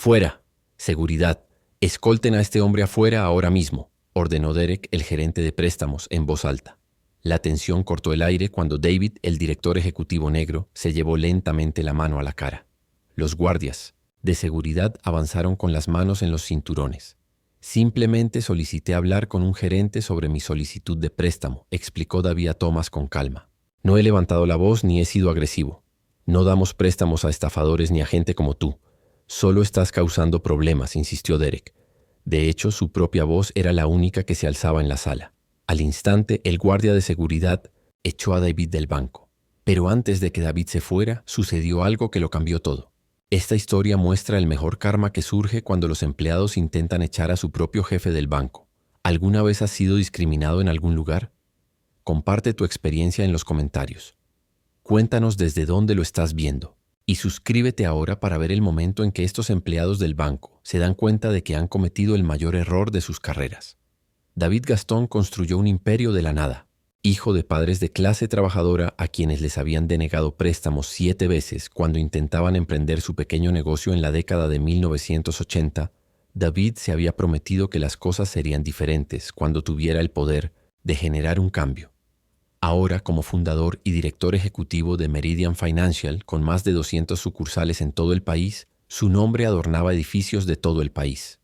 «Fuera. Seguridad. Escolten a este hombre afuera ahora mismo», ordenó Derek, el gerente de préstamos, en voz alta. La tensión cortó el aire cuando David, el director ejecutivo negro, se llevó lentamente la mano a la cara. Los guardias de seguridad avanzaron con las manos en los cinturones. «Simplemente solicité hablar con un gerente sobre mi solicitud de préstamo», explicó David a Thomas con calma. «No he levantado la voz ni he sido agresivo. No damos préstamos a estafadores ni a gente como tú. Solo estás causando problemas», insistió Derek. De hecho, su propia voz era la única que se alzaba en la sala. Al instante, el guardia de seguridad echó a David del banco. Pero antes de que David se fuera, sucedió algo que lo cambió todo. Esta historia muestra el mejor karma que surge cuando los empleados intentan echar a su propio jefe del banco. ¿Alguna vez has sido discriminado en algún lugar? Comparte tu experiencia en los comentarios. Cuéntanos desde dónde lo estás viendo. Y suscríbete ahora para ver el momento en que estos empleados del banco se dan cuenta de que han cometido el mayor error de sus carreras. David Gastón construyó un imperio de la nada. Hijo de padres de clase trabajadora a quienes les habían denegado préstamos 7 veces cuando intentaban emprender su pequeño negocio en la década de 1980, David se había prometido que las cosas serían diferentes cuando tuviera el poder de generar un cambio. Ahora, como fundador y director ejecutivo de Meridian Financial, con más de 200 sucursales en todo el país, su nombre adornaba edificios de todo el país.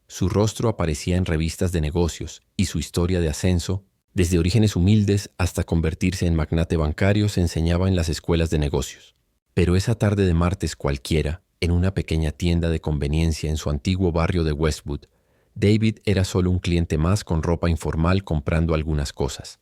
Su rostro aparecía en revistas de negocios y su historia de ascenso, desde orígenes humildes hasta convertirse en magnate bancario, se enseñaba en las escuelas de negocios. Pero esa tarde de martes cualquiera, en una pequeña tienda de conveniencia en su antiguo barrio de Westwood, David era solo un cliente más con ropa informal comprando algunas cosas.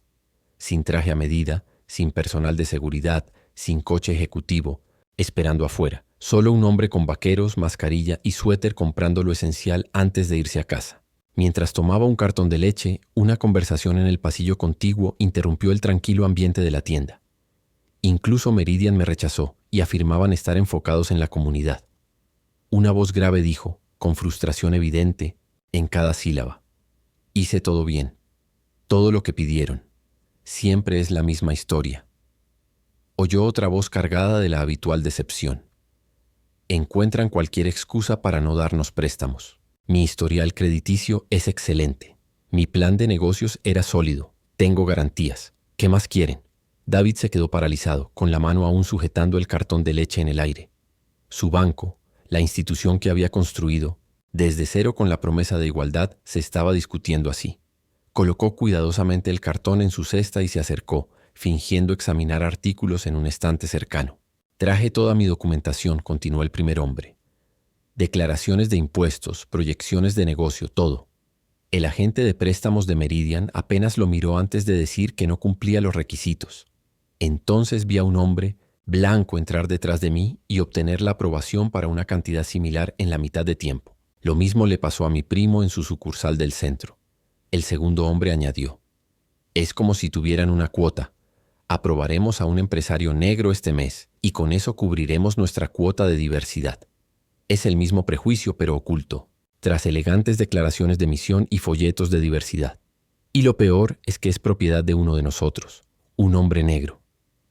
Sin traje a medida, sin personal de seguridad, sin coche ejecutivo, esperando afuera. Solo un hombre con vaqueros, mascarilla y suéter comprando lo esencial antes de irse a casa. Mientras tomaba un cartón de leche, una conversación en el pasillo contiguo interrumpió el tranquilo ambiente de la tienda. Incluso Meridian me rechazó y afirmaban estar enfocados en la comunidad. Una voz grave dijo, con frustración evidente, en cada sílaba: «Hice todo bien. Todo lo que pidieron. Siempre es la misma historia». Oyó otra voz cargada de la habitual decepción. «Encuentran cualquier excusa para no darnos préstamos. Mi historial crediticio es excelente. Mi plan de negocios era sólido. Tengo garantías. ¿Qué más quieren?». David se quedó paralizado, con la mano aún sujetando el cartón de leche en el aire. Su banco, la institución que había construido, desde cero con la promesa de igualdad, se estaba discutiendo así. Colocó cuidadosamente el cartón en su cesta y se acercó, fingiendo examinar artículos en un estante cercano. «Traje toda mi documentación», continuó el primer hombre. «Declaraciones de impuestos, proyecciones de negocio, todo». El agente de préstamos de Meridian apenas lo miró antes de decir que no cumplía los requisitos. Entonces vi a un hombre blanco entrar detrás de mí y obtener la aprobación para una cantidad similar en la mitad de tiempo. Lo mismo le pasó a mi primo en su sucursal del centro. El segundo hombre añadió: «Es como si tuvieran una cuota. Aprobaremos a un empresario negro este mes y con eso cubriremos nuestra cuota de diversidad». Es el mismo prejuicio, pero oculto, tras elegantes declaraciones de misión y folletos de diversidad. Y lo peor es que es propiedad de uno de nosotros, un hombre negro.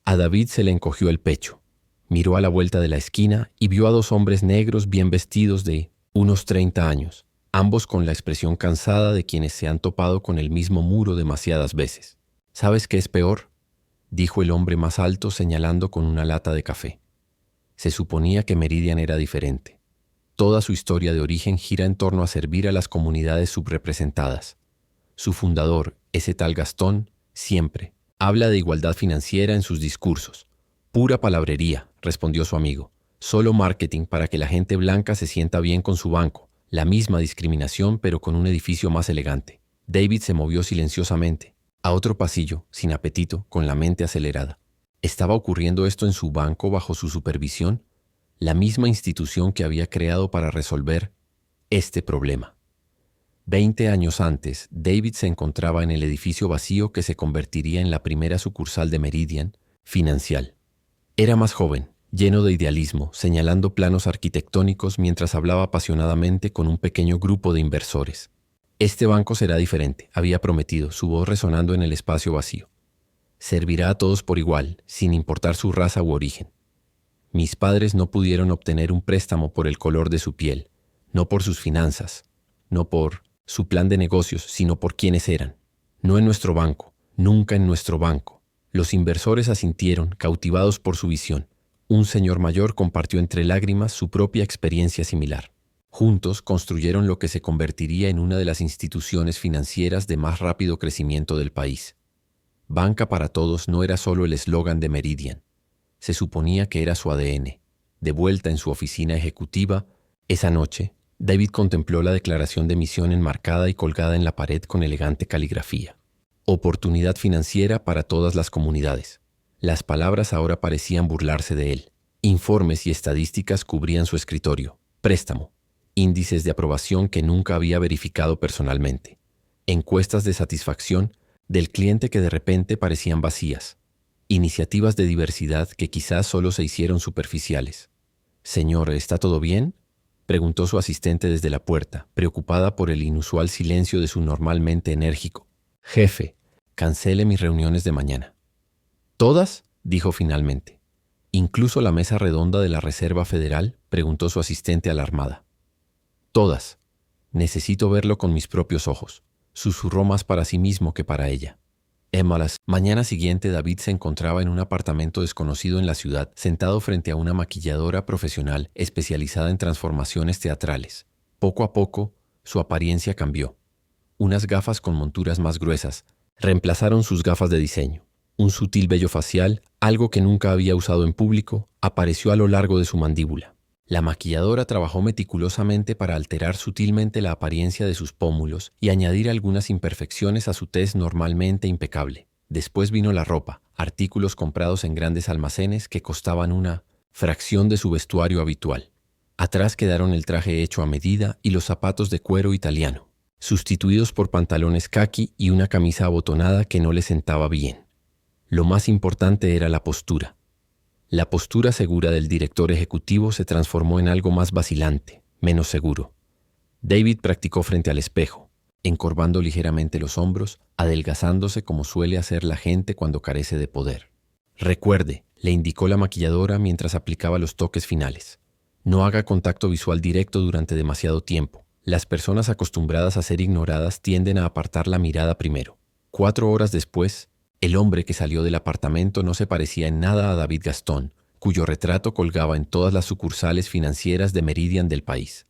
A David se le encogió el pecho. Miró a la vuelta de la esquina y vio a 2 hombres negros bien vestidos de unos 30 años, ambos con la expresión cansada de quienes se han topado con el mismo muro demasiadas veces. «¿Sabes qué es peor?», dijo el hombre más alto señalando con una lata de café. Se suponía que Meridian era diferente. Toda su historia de origen gira en torno a servir a las comunidades subrepresentadas. Su fundador, ese tal Gastón, siempre habla de igualdad financiera en sus discursos. «Pura palabrería», respondió su amigo. «Solo marketing para que la gente blanca se sienta bien con su banco. La misma discriminación, pero con un edificio más elegante». David se movió silenciosamente a otro pasillo, sin apetito, con la mente acelerada. ¿Estaba ocurriendo esto en su banco bajo su supervisión? La misma institución que había creado para resolver este problema. 20 años antes, David se encontraba en el edificio vacío que se convertiría en la primera sucursal de Meridian Financial. Era más joven, lleno de idealismo, señalando planos arquitectónicos mientras hablaba apasionadamente con un pequeño grupo de inversores. «Este banco será diferente», había prometido, su voz resonando en el espacio vacío. «Servirá a todos por igual, sin importar su raza u origen. Mis padres no pudieron obtener un préstamo por el color de su piel. No por sus finanzas, no por su plan de negocios, sino por quiénes eran. No en nuestro banco, nunca en nuestro banco. Los inversores asintieron, cautivados por su visión. Un señor mayor compartió entre lágrimas su propia experiencia similar. Juntos construyeron lo que se convertiría en una de las instituciones financieras de más rápido crecimiento del país. Banca para todos no era solo el eslogan de Meridian. Se suponía que era su ADN. De vuelta en su oficina ejecutiva, esa noche, David contempló la declaración de misión enmarcada y colgada en la pared con elegante caligrafía. Oportunidad financiera para todas las comunidades. Las palabras ahora parecían burlarse de él. Informes y estadísticas cubrían su escritorio. Préstamo. Índices de aprobación que nunca había verificado personalmente. Encuestas de satisfacción del cliente que de repente parecían vacías. Iniciativas de diversidad que quizás solo se hicieron superficiales. «Señor, ¿está todo bien?», preguntó su asistente desde la puerta, preocupada por el inusual silencio de su normalmente enérgico. «Jefe, cancele mis reuniones de mañana». «¿Todas?», dijo finalmente. «¿Incluso la mesa redonda de la Reserva Federal?», preguntó su asistente alarmada. «Todas. Necesito verlo con mis propios ojos», susurró más para sí mismo que para ella. La mañana siguiente David se encontraba en un apartamento desconocido en la ciudad, sentado frente a una maquilladora profesional especializada en transformaciones teatrales. Poco a poco, su apariencia cambió. Unas gafas con monturas más gruesas reemplazaron sus gafas de diseño. Un sutil vello facial, algo que nunca había usado en público, apareció a lo largo de su mandíbula. La maquilladora trabajó meticulosamente para alterar sutilmente la apariencia de sus pómulos y añadir algunas imperfecciones a su tez normalmente impecable. Después vino la ropa, artículos comprados en grandes almacenes que costaban una fracción de su vestuario habitual. Atrás quedaron el traje hecho a medida y los zapatos de cuero italiano, sustituidos por pantalones caqui y una camisa abotonada que no le sentaba bien. Lo más importante era la postura. La postura segura del director ejecutivo se transformó en algo más vacilante, menos seguro. David practicó frente al espejo, encorvando ligeramente los hombros, adelgazándose como suele hacer la gente cuando carece de poder. «Recuerde», le indicó la maquilladora mientras aplicaba los toques finales. «No haga contacto visual directo durante demasiado tiempo. Las personas acostumbradas a ser ignoradas tienden a apartar la mirada primero». 4 horas después, el hombre que salió del apartamento no se parecía en nada a David Gastón, cuyo retrato colgaba en todas las sucursales financieras de Meridian del país.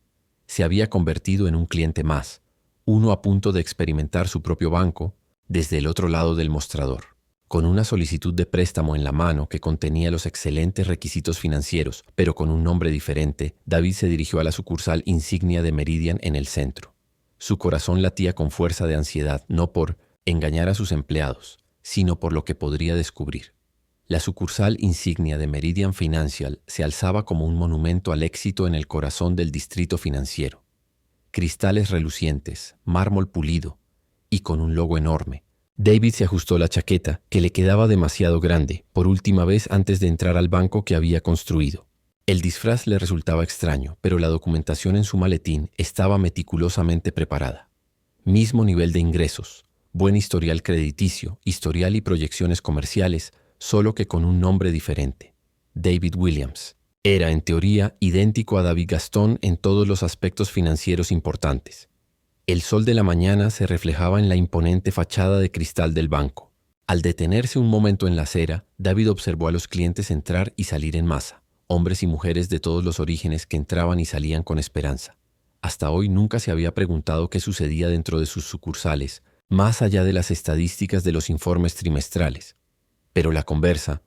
Se había convertido en un cliente más, uno a punto de experimentar su propio banco desde el otro lado del mostrador. Con una solicitud de préstamo en la mano que contenía los excelentes requisitos financieros, pero con un nombre diferente, David se dirigió a la sucursal insignia de Meridian en el centro. Su corazón latía con fuerza de ansiedad, no por engañar a sus empleados, sino por lo que podría descubrir. La sucursal insignia de Meridian Financial se alzaba como un monumento al éxito en el corazón del distrito financiero. Cristales relucientes, mármol pulido y con un logo enorme. David se ajustó la chaqueta, que le quedaba demasiado grande, por última vez antes de entrar al banco que había construido. El disfraz le resultaba extraño, pero la documentación en su maletín estaba meticulosamente preparada. Mismo nivel de ingresos, buen historial crediticio, historial y proyecciones comerciales, solo que con un nombre diferente. David Williams. Era, en teoría, idéntico a David Gastón en todos los aspectos financieros importantes. El sol de la mañana se reflejaba en la imponente fachada de cristal del banco. Al detenerse un momento en la acera, David observó a los clientes entrar y salir en masa, hombres y mujeres de todos los orígenes que entraban y salían con esperanza. Hasta hoy nunca se había preguntado qué sucedía dentro de sus sucursales, más allá de las estadísticas de los informes trimestrales. Pero la conversa...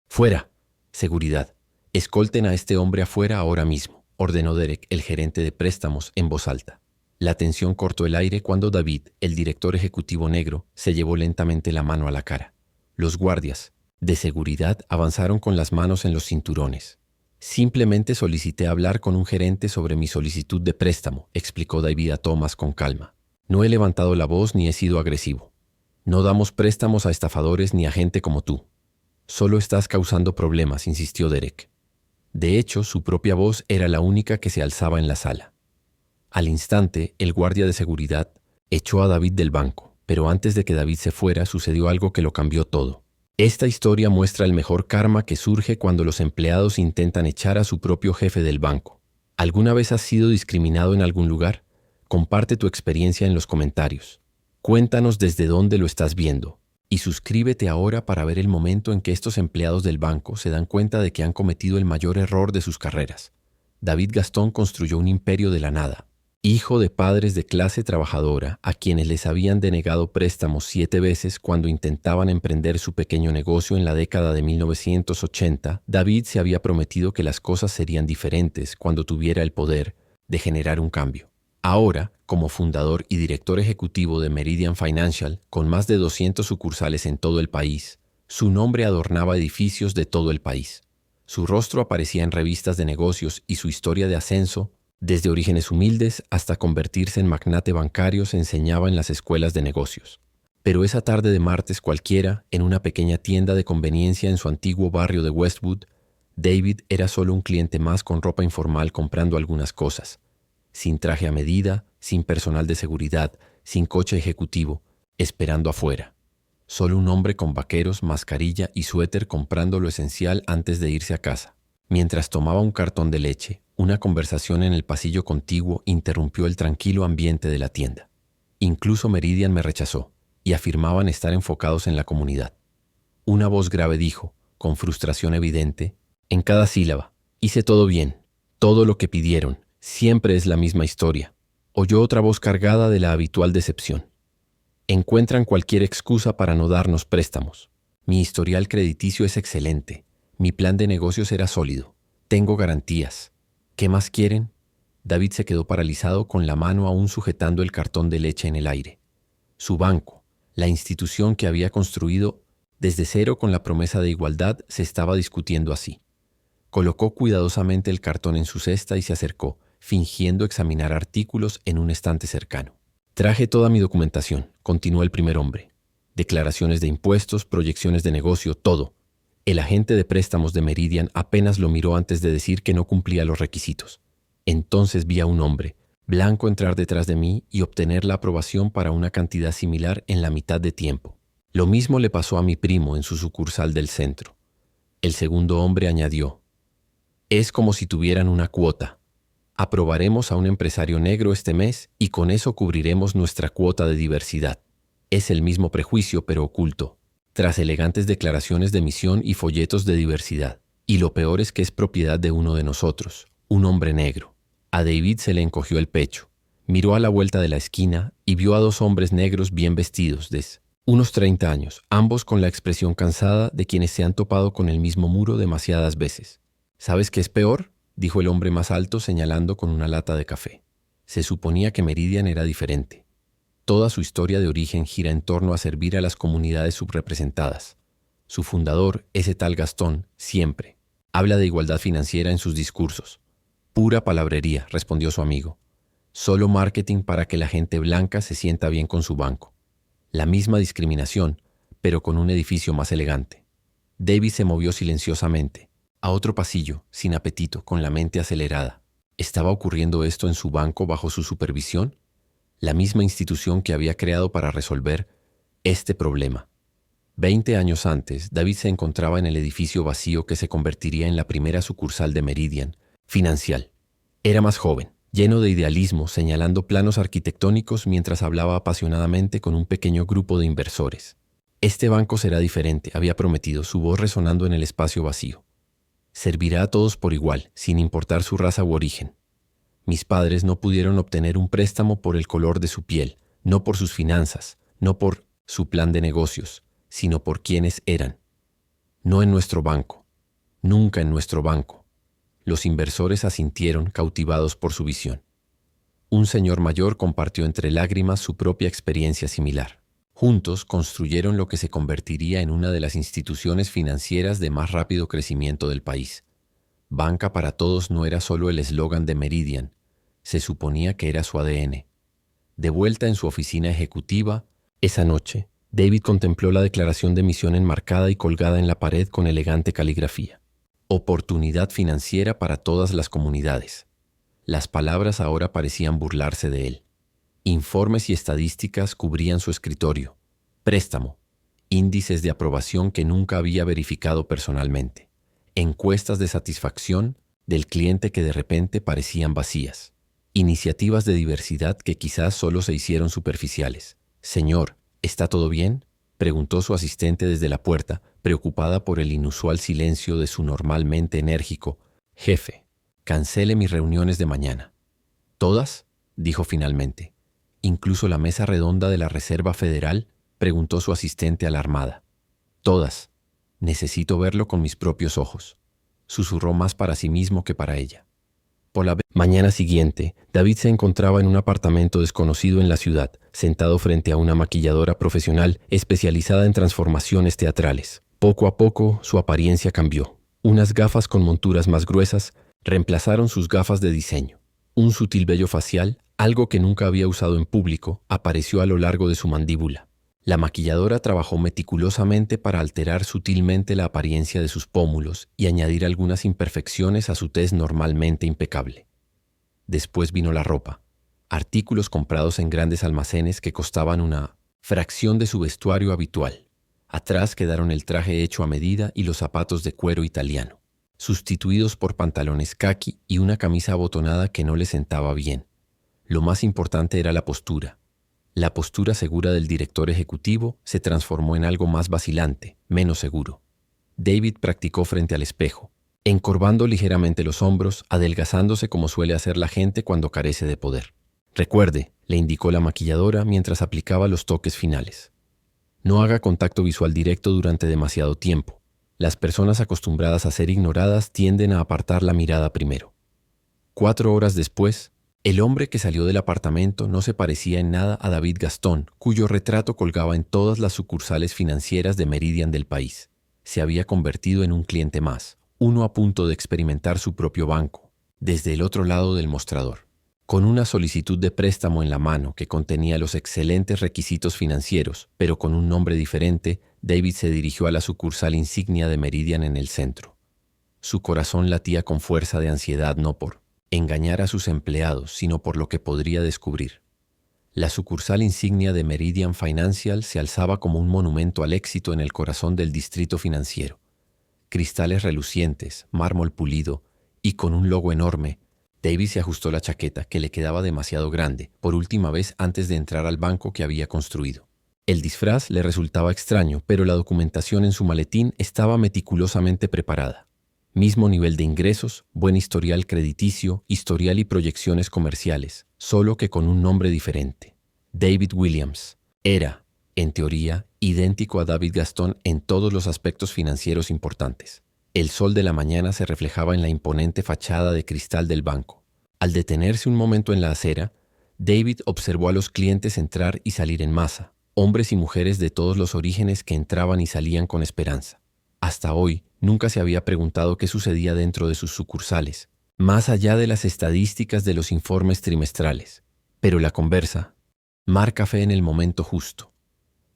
«Fuera. Seguridad. Escolten a este hombre afuera ahora mismo», ordenó Derek, el gerente de préstamos, en voz alta. La tensión cortó el aire cuando David, el director ejecutivo negro, se llevó lentamente la mano a la cara. Los guardias de seguridad avanzaron con las manos en los cinturones. «Simplemente solicité hablar con un gerente sobre mi solicitud de préstamo», explicó David a Thomas con calma. «No he levantado la voz ni he sido agresivo. No damos préstamos a estafadores ni a gente como tú». «Solo estás causando problemas», insistió Derek. De hecho, su propia voz era la única que se alzaba en la sala. Al instante, el guardia de seguridad echó a David del banco, pero antes de que David se fuera, sucedió algo que lo cambió todo. Esta historia muestra el mejor karma que surge cuando los empleados intentan echar a su propio jefe del banco. ¿Alguna vez has sido discriminado en algún lugar? Comparte tu experiencia en los comentarios. Cuéntanos desde dónde lo estás viendo. Y suscríbete ahora para ver el momento en que estos empleados del banco se dan cuenta de que han cometido el mayor error de sus carreras. David Gastón construyó un imperio de la nada. Hijo de padres de clase trabajadora a quienes les habían denegado préstamos 7 veces cuando intentaban emprender su pequeño negocio en la década de 1980, David se había prometido que las cosas serían diferentes cuando tuviera el poder de generar un cambio. Ahora, como fundador y director ejecutivo de Meridian Financial, con más de 200 sucursales en todo el país, su nombre adornaba edificios de todo el país. Su rostro aparecía en revistas de negocios y su historia de ascenso, desde orígenes humildes hasta convertirse en magnate bancario, se enseñaba en las escuelas de negocios. Pero esa tarde de martes cualquiera, en una pequeña tienda de conveniencia en su antiguo barrio de Westwood, David era solo un cliente más con ropa informal comprando algunas cosas. Sin traje a medida, sin personal de seguridad, sin coche ejecutivo, esperando afuera. Solo un hombre con vaqueros, mascarilla y suéter comprando lo esencial antes de irse a casa. Mientras tomaba un cartón de leche, una conversación en el pasillo contiguo interrumpió el tranquilo ambiente de la tienda. Incluso Meridian me rechazó, y afirmaban estar enfocados en la comunidad. Una voz grave dijo, con frustración evidente, en cada sílaba, hice todo bien, todo lo que pidieron, siempre es la misma historia. Oyó otra voz cargada de la habitual decepción. Encuentran cualquier excusa para no darnos préstamos. Mi historial crediticio es excelente. Mi plan de negocios era sólido. Tengo garantías. ¿Qué más quieren? David se quedó paralizado con la mano aún sujetando el cartón de leche en el aire. Su banco, la institución que había construido desde cero con la promesa de igualdad, se estaba discutiendo así. Colocó cuidadosamente el cartón en su cesta y se acercó, fingiendo examinar artículos en un estante cercano. Traje toda mi documentación, continuó el primer hombre. Declaraciones de impuestos, proyecciones de negocio, todo. El agente de préstamos de Meridian apenas lo miró antes de decir que no cumplía los requisitos. Entonces vi a un hombre, blanco, entrar detrás de mí y obtener la aprobación para una cantidad similar en la mitad de tiempo. Lo mismo le pasó a mi primo en su sucursal del centro. El segundo hombre añadió, es como si tuvieran una cuota. Aprobaremos a un empresario negro este mes y con eso cubriremos nuestra cuota de diversidad. Es el mismo prejuicio pero oculto, tras elegantes declaraciones de misión y folletos de diversidad. Y lo peor es que es propiedad de uno de nosotros, un hombre negro. A David se le encogió el pecho. Miró a la vuelta de la esquina y vio a 2 hombres negros bien vestidos, de unos 30 años, ambos con la expresión cansada de quienes se han topado con el mismo muro demasiadas veces. ¿Sabes qué es peor?, dijo el hombre más alto señalando con una lata de café. Se suponía que Meridian era diferente. Toda su historia de origen gira en torno a servir a las comunidades subrepresentadas. Su fundador, ese tal Gastón, siempre habla de igualdad financiera en sus discursos. Pura palabrería, respondió su amigo. Solo marketing para que la gente blanca se sienta bien con su banco. La misma discriminación, pero con un edificio más elegante. David se movió silenciosamente. A otro pasillo, sin apetito, con la mente acelerada. ¿Estaba ocurriendo esto en su banco bajo su supervisión? La misma institución que había creado para resolver este problema. 20 años antes, David se encontraba en el edificio vacío que se convertiría en la primera sucursal de Meridian Financial. Era más joven, lleno de idealismo, señalando planos arquitectónicos mientras hablaba apasionadamente con un pequeño grupo de inversores. Este banco será diferente, había prometido, su voz resonando en el espacio vacío. Servirá a todos por igual, sin importar su raza u origen. Mis padres no pudieron obtener un préstamo por el color de su piel, no por sus finanzas, no por su plan de negocios, sino por quienes eran. No en nuestro banco, nunca en nuestro banco. Los inversores asintieron, cautivados por su visión. Un señor mayor compartió entre lágrimas su propia experiencia similar. Juntos construyeron lo que se convertiría en una de las instituciones financieras de más rápido crecimiento del país. Banca para todos no era solo el eslogan de Meridian, se suponía que era su ADN. De vuelta en su oficina ejecutiva, esa noche, David contempló la declaración de misión enmarcada y colgada en la pared con elegante caligrafía. Oportunidad financiera para todas las comunidades. Las palabras ahora parecían burlarse de él. Informes y estadísticas cubrían su escritorio. Préstamo. Índices de aprobación que nunca había verificado personalmente. Encuestas de satisfacción del cliente que de repente parecían vacías. Iniciativas de diversidad que quizás solo se hicieron superficiales. «Señor, ¿está todo bien?», preguntó su asistente desde la puerta, preocupada por el inusual silencio de su normalmente enérgico jefe. «Cancele mis reuniones de mañana». «¿Todas?», dijo finalmente. «¿Incluso la mesa redonda de la Reserva Federal?», preguntó su asistente alarmada. «Todas. Necesito verlo con mis propios ojos», susurró más para sí mismo que para ella. Por la mañana siguiente, David se encontraba en un apartamento desconocido en la ciudad, sentado frente a una maquilladora profesional especializada en transformaciones teatrales. Poco a poco, su apariencia cambió. Unas gafas con monturas más gruesas reemplazaron sus gafas de diseño. Un sutil vello facial, algo que nunca había usado en público, apareció a lo largo de su mandíbula. La maquilladora trabajó meticulosamente para alterar sutilmente la apariencia de sus pómulos y añadir algunas imperfecciones a su tez normalmente impecable. Después vino la ropa, artículos comprados en grandes almacenes que costaban una fracción de su vestuario habitual. Atrás quedaron el traje hecho a medida y los zapatos de cuero italiano, sustituidos por pantalones caqui y una camisa abotonada que no le sentaba bien. Lo más importante era la postura. La postura segura del director ejecutivo se transformó en algo más vacilante, menos seguro. David practicó frente al espejo, encorvando ligeramente los hombros, adelgazándose como suele hacer la gente cuando carece de poder. «Recuerde», le indicó la maquilladora mientras aplicaba los toques finales. «No haga contacto visual directo durante demasiado tiempo. Las personas acostumbradas a ser ignoradas tienden a apartar la mirada primero». 4 horas después, el hombre que salió del apartamento no se parecía en nada a David Gastón, cuyo retrato colgaba en todas las sucursales financieras de Meridian del país. Se había convertido en un cliente más, uno a punto de experimentar su propio banco, desde el otro lado del mostrador. Con una solicitud de préstamo en la mano que contenía los excelentes requisitos financieros, pero con un nombre diferente, David se dirigió a la sucursal insignia de Meridian en el centro. Su corazón latía con fuerza de ansiedad, no por engañar a sus empleados, sino por lo que podría descubrir. La sucursal insignia de Meridian Financial se alzaba como un monumento al éxito en el corazón del distrito financiero. Cristales relucientes, mármol pulido y con un logo enorme, David se ajustó la chaqueta, que le quedaba demasiado grande, por última vez antes de entrar al banco que había construido. El disfraz le resultaba extraño, pero la documentación en su maletín estaba meticulosamente preparada. Mismo nivel de ingresos, buen historial crediticio, historial y proyecciones comerciales, solo que con un nombre diferente. David Williams. Era, en teoría, idéntico a David Gastón en todos los aspectos financieros importantes. El sol de la mañana se reflejaba en la imponente fachada de cristal del banco. Al detenerse un momento en la acera, David observó a los clientes entrar y salir en masa, hombres y mujeres de todos los orígenes que entraban y salían con esperanza. Hasta hoy, nunca se había preguntado qué sucedía dentro de sus sucursales, más allá de las estadísticas de los informes trimestrales. Pero la conversa marca fe en el momento justo.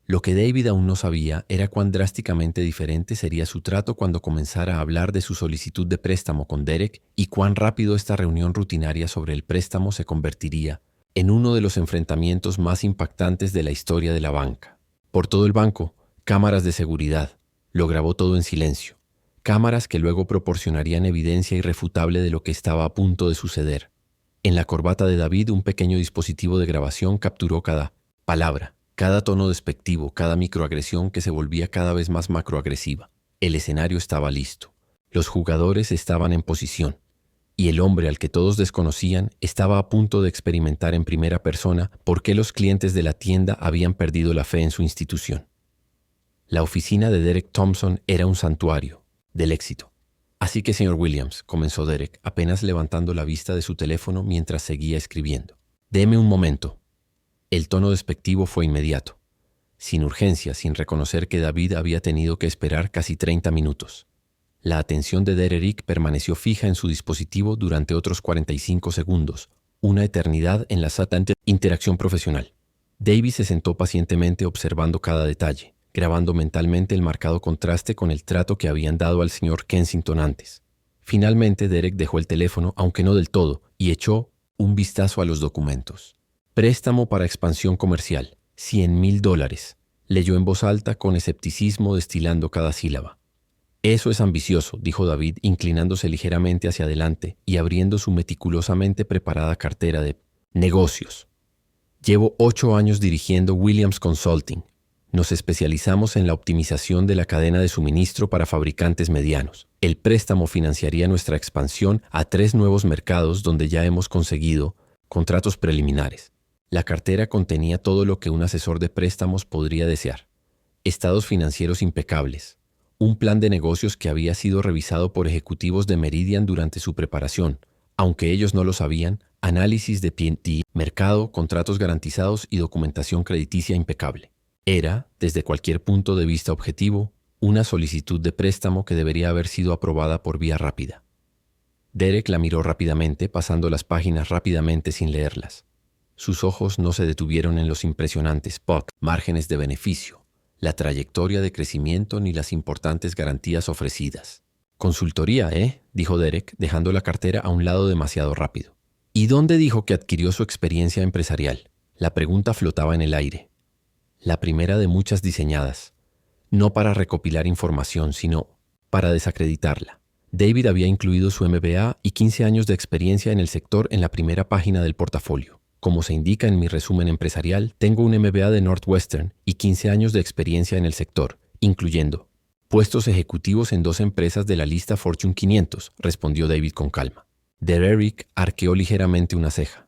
Lo que David aún no sabía era cuán drásticamente diferente sería su trato cuando comenzara a hablar de su solicitud de préstamo con Derek y cuán rápido esta reunión rutinaria sobre el préstamo se convertiría en uno de los enfrentamientos más impactantes de la historia de la banca. Por todo el banco, cámaras de seguridad. Lo grabó todo en silencio. Cámaras que luego proporcionarían evidencia irrefutable de lo que estaba a punto de suceder. En la corbata de David, un pequeño dispositivo de grabación capturó cada palabra, cada tono despectivo, cada microagresión que se volvía cada vez más macroagresiva. El escenario estaba listo. Los jugadores estaban en posición. Y el hombre al que todos desconocían estaba a punto de experimentar en primera persona por qué los clientes de la tienda habían perdido la fe en su institución. La oficina de Derek Thompson era un santuario del éxito. «Así que, señor Williams», comenzó Derek, apenas levantando la vista de su teléfono mientras seguía escribiendo. «Deme un momento». El tono despectivo fue inmediato, sin urgencia, sin reconocer que David había tenido que esperar casi 30 minutos. La atención de Derek permaneció fija en su dispositivo durante otros 45 segundos, una eternidad en la sala de interacción profesional. David se sentó pacientemente observando cada detalle, grabando mentalmente el marcado contraste con el trato que habían dado al señor Kensington antes. Finalmente Derek dejó el teléfono, aunque no del todo, y echó un vistazo a los documentos. «Préstamo para expansión comercial, $100,000», leyó en voz alta con escepticismo destilando cada sílaba. Eso es ambicioso, dijo David, inclinándose ligeramente hacia adelante y abriendo su meticulosamente preparada cartera de negocios. Llevo 8 años dirigiendo Williams Consulting. Nos especializamos en la optimización de la cadena de suministro para fabricantes medianos. El préstamo financiaría nuestra expansión a 3 nuevos mercados donde ya hemos conseguido contratos preliminares. La cartera contenía todo lo que un asesor de préstamos podría desear. Estados financieros impecables, un plan de negocios que había sido revisado por ejecutivos de Meridian durante su preparación, aunque ellos no lo sabían, análisis de P&T, mercado, contratos garantizados y documentación crediticia impecable. Era, desde cualquier punto de vista objetivo, una solicitud de préstamo que debería haber sido aprobada por vía rápida. Derek la miró rápidamente, pasando las páginas rápidamente sin leerlas. Sus ojos no se detuvieron en los impresionantes POC, márgenes de beneficio, la trayectoria de crecimiento ni las importantes garantías ofrecidas. «Consultoría, dijo Derek, dejando la cartera a un lado demasiado rápido. «¿Y dónde dijo que adquirió su experiencia empresarial?» La pregunta flotaba en el aire. La primera de muchas diseñadas, no para recopilar información, sino para desacreditarla. David había incluido su MBA y 15 años de experiencia en el sector en la primera página del portafolio. Como se indica en mi resumen empresarial, tengo un MBA de Northwestern y 15 años de experiencia en el sector, incluyendo puestos ejecutivos en 2 empresas de la lista Fortune 500, respondió David con calma. Derek arqueó ligeramente una ceja.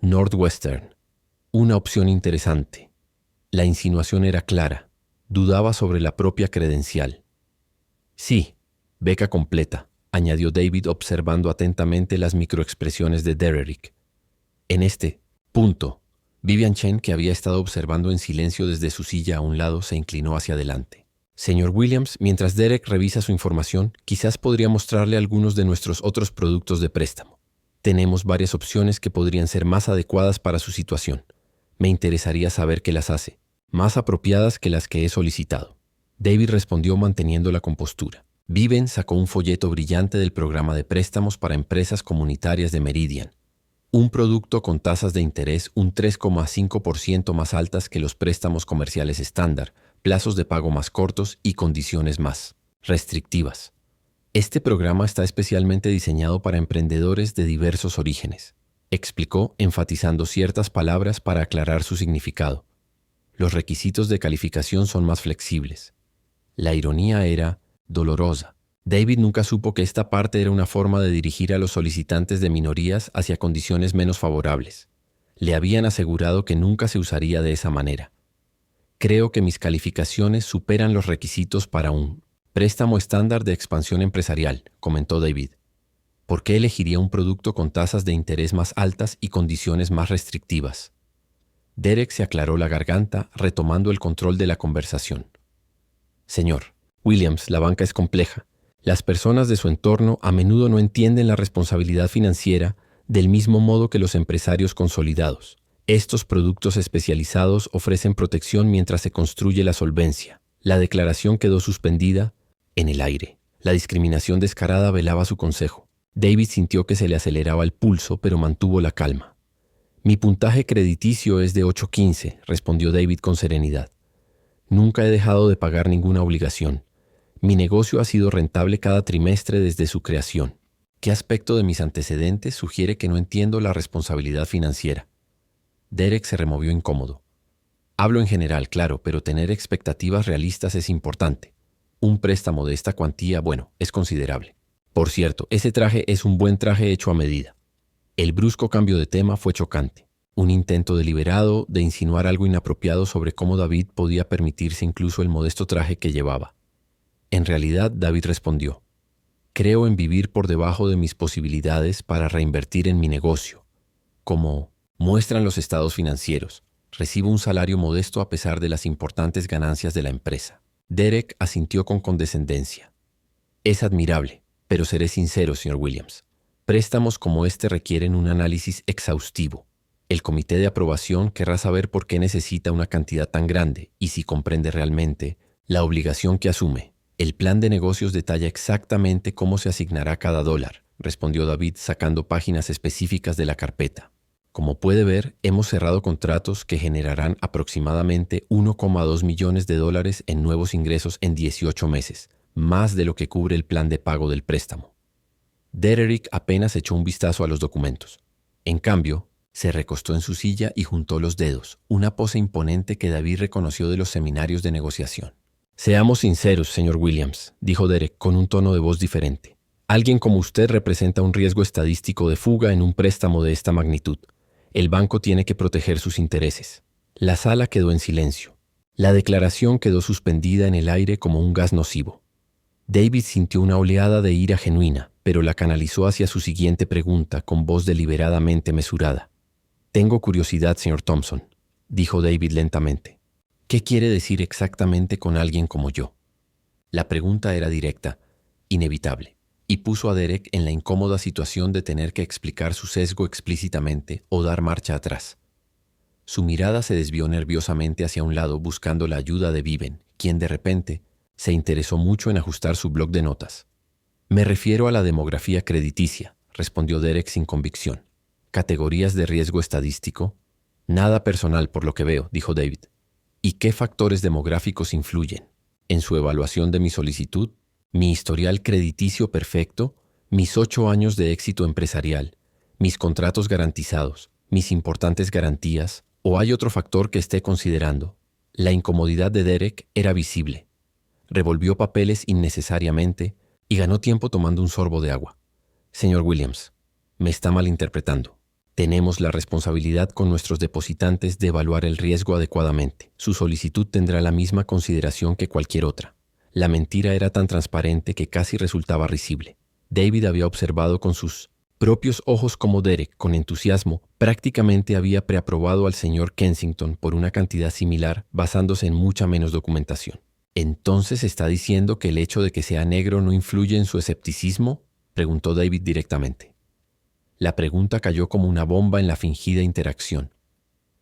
Northwestern, una opción interesante. La insinuación era clara. Dudaba sobre la propia credencial. Sí, beca completa, añadió David observando atentamente las microexpresiones de Derek. En este punto, Vivian Chen, que había estado observando en silencio desde su silla a un lado, se inclinó hacia adelante. Señor Williams, mientras Derek revisa su información, quizás podría mostrarle algunos de nuestros otros productos de préstamo. Tenemos varias opciones que podrían ser más adecuadas para su situación. Me interesaría saber qué las hace, más apropiadas que las que he solicitado. David respondió manteniendo la compostura. Viven sacó un folleto brillante del programa de préstamos para empresas comunitarias de Meridian. Un producto con tasas de interés un 3,5% más altas que los préstamos comerciales estándar, plazos de pago más cortos y condiciones más restrictivas. Este programa está especialmente diseñado para emprendedores de diversos orígenes, explicó, enfatizando ciertas palabras para aclarar su significado. Los requisitos de calificación son más flexibles. La ironía era dolorosa. David nunca supo que esta parte era una forma de dirigir a los solicitantes de minorías hacia condiciones menos favorables. Le habían asegurado que nunca se usaría de esa manera. Creo que mis calificaciones superan los requisitos para un préstamo estándar de expansión empresarial, comentó David. ¿Por qué elegiría un producto con tasas de interés más altas y condiciones más restrictivas? Derek se aclaró la garganta, retomando el control de la conversación. Señor Williams, la banca es compleja. Las personas de su entorno a menudo no entienden la responsabilidad financiera del mismo modo que los empresarios consolidados. Estos productos especializados ofrecen protección mientras se construye la solvencia. La declaración quedó suspendida en el aire. La discriminación descarada velaba su consejo. David sintió que se le aceleraba el pulso, pero mantuvo la calma. Mi puntaje crediticio es de 8.15, respondió David con serenidad. Nunca he dejado de pagar ninguna obligación. Mi negocio ha sido rentable cada trimestre desde su creación. ¿Qué aspecto de mis antecedentes sugiere que no entiendo la responsabilidad financiera? Derek se removió incómodo. Hablo en general, claro, pero tener expectativas realistas es importante. Un préstamo de esta cuantía, es considerable. Por cierto, ese traje es un buen traje hecho a medida. El brusco cambio de tema fue chocante. Un intento deliberado de insinuar algo inapropiado sobre cómo David podía permitirse incluso el modesto traje que llevaba. En realidad, David respondió: creo en vivir por debajo de mis posibilidades para reinvertir en mi negocio. Como muestran los estados financieros, recibo un salario modesto a pesar de las importantes ganancias de la empresa. Derek asintió con condescendencia. Es admirable, pero seré sincero, señor Williams. Préstamos como este requieren un análisis exhaustivo. El comité de aprobación querrá saber por qué necesita una cantidad tan grande y si comprende realmente la obligación que asume. El plan de negocios detalla exactamente cómo se asignará cada dólar, respondió David sacando páginas específicas de la carpeta. Como puede ver, hemos cerrado contratos que generarán aproximadamente $1,2 millones en nuevos ingresos en 18 meses, más de lo que cubre el plan de pago del préstamo. Derrick apenas echó un vistazo a los documentos. En cambio, se recostó en su silla y juntó los dedos, una pose imponente que David reconoció de los seminarios de negociación. Seamos sinceros, señor Williams, dijo Derrick con un tono de voz diferente. Alguien como usted representa un riesgo estadístico de fuga en un préstamo de esta magnitud. El banco tiene que proteger sus intereses. La sala quedó en silencio. La declaración quedó suspendida en el aire como un gas nocivo. David sintió una oleada de ira genuina, pero la canalizó hacia su siguiente pregunta con voz deliberadamente mesurada. «Tengo curiosidad, señor Thompson», dijo David lentamente. «¿Qué quiere decir exactamente con alguien como yo?» La pregunta era directa, inevitable, y puso a Derek en la incómoda situación de tener que explicar su sesgo explícitamente o dar marcha atrás. Su mirada se desvió nerviosamente hacia un lado buscando la ayuda de Viven, quien de repente se interesó mucho en ajustar su bloc de notas. «Me refiero a la demografía crediticia», respondió Derek sin convicción. «¿Categorías de riesgo estadístico?» «Nada personal por lo que veo», dijo David. «¿Y qué factores demográficos influyen? ¿En su evaluación de mi solicitud? ¿Mi historial crediticio perfecto? ¿Mis 8 años de éxito empresarial? ¿Mis contratos garantizados? ¿Mis importantes garantías? ¿O hay otro factor que esté considerando?» La incomodidad de Derek era visible. Revolvió papeles innecesariamente y ganó tiempo tomando un sorbo de agua. «Señor Williams, me está malinterpretando. Tenemos la responsabilidad con nuestros depositantes de evaluar el riesgo adecuadamente. Su solicitud tendrá la misma consideración que cualquier otra». La mentira era tan transparente que casi resultaba risible. David había observado con sus propios ojos cómo Derek, con entusiasmo, prácticamente había preaprobado al señor Kensington por una cantidad similar basándose en mucha menos documentación. «¿Entonces está diciendo que el hecho de que sea negro no influye en su escepticismo?», preguntó David directamente. La pregunta cayó como una bomba en la fingida interacción.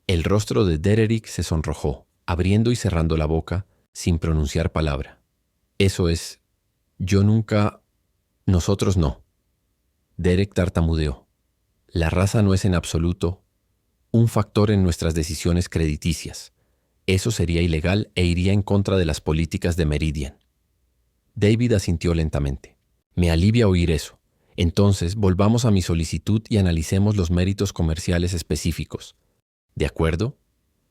El rostro de Derrick se sonrojó, abriendo y cerrando la boca, sin pronunciar palabra. «Eso es... yo nunca... nosotros no». Derek tartamudeó. «La raza no es en absoluto un factor en nuestras decisiones crediticias. Eso sería ilegal e iría en contra de las políticas de Meridian». David asintió lentamente. «Me alivia oír eso. Entonces, volvamos a mi solicitud y analicemos los méritos comerciales específicos. ¿De acuerdo?».